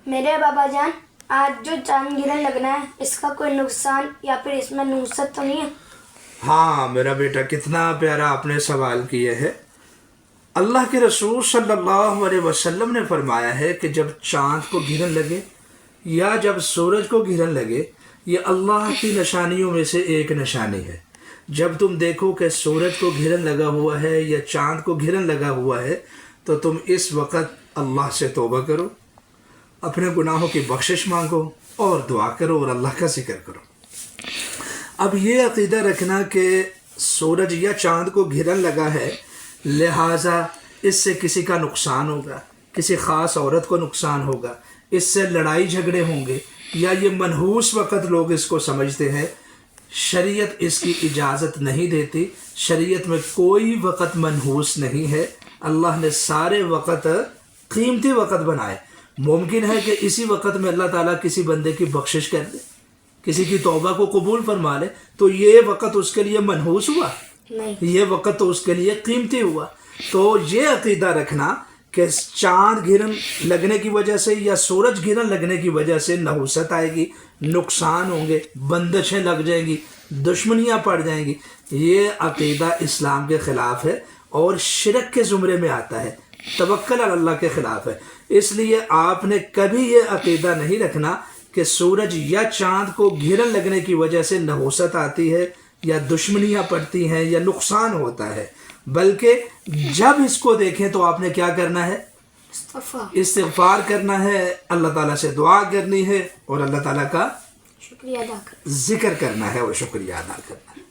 میرے بابا جان، آج جو چاند گرنے لگنا ہے اس کا کوئی نقصان یا پھر اس میں نحوست تو نہیں ہے؟ ہاں میرا بیٹا، کتنا پیارا آپ نے سوال کیا ہے۔ اللہ کے رسول صلی اللہ علیہ وسلم نے فرمایا ہے کہ جب چاند کو گرن لگے یا جب سورج کو گرن لگے، یہ اللہ کی نشانیوں میں سے ایک نشانی ہے۔ جب تم دیکھو کہ سورج کو گرن لگا ہوا ہے یا چاند کو گرن لگا ہوا ہے تو تم اس وقت اللہ سے توبہ کرو، اپنے گناہوں کی بخشش مانگو اور دعا کرو اور اللہ کا ذکر کرو۔ اب یہ عقیدہ رکھنا کہ سورج یا چاند کو گرن لگا ہے لہٰذا اس سے کسی کا نقصان ہوگا، کسی خاص عورت کو نقصان ہوگا، اس سے لڑائی جھگڑے ہوں گے، یا یہ منحوس وقت لوگ اس کو سمجھتے ہیں، شریعت اس کی اجازت نہیں دیتی۔ شریعت میں کوئی وقت منحوس نہیں ہے، اللہ نے سارے وقت قیمتی وقت بنائے۔ ممکن ہے کہ اسی وقت میں اللہ تعالیٰ کسی بندے کی بخشش کر دے، کسی کی توبہ کو قبول فرما لے، تو یہ وقت اس کے لیے منحوس ہوا؟ نہیں، یہ وقت تو اس کے لیے قیمتی ہوا۔ تو یہ عقیدہ رکھنا کہ چاند گرن لگنے کی وجہ سے یا سورج گرن لگنے کی وجہ سے نحوست آئے گی، نقصان ہوں گے، بندشیں لگ جائیں گی، دشمنیاں پڑ جائیں گی، یہ عقیدہ اسلام کے خلاف ہے اور شرک کے زمرے میں آتا ہے، توکل علی اللہ کے خلاف ہے۔ اس لیے آپ نے کبھی یہ عقیدہ نہیں رکھنا کہ سورج یا چاند کو گرن لگنے کی وجہ سے نحوست آتی ہے یا دشمنیاں پڑتی ہیں یا نقصان ہوتا ہے، بلکہ جب اس کو دیکھیں تو آپ نے کیا کرنا ہے؟ استغفار کرنا ہے، اللہ تعالیٰ سے دعا کرنی ہے اور اللہ تعالیٰ کا شکریہ ادا کر۔ ذکر کرنا ہے اور شکریہ ادا کرنا ہے۔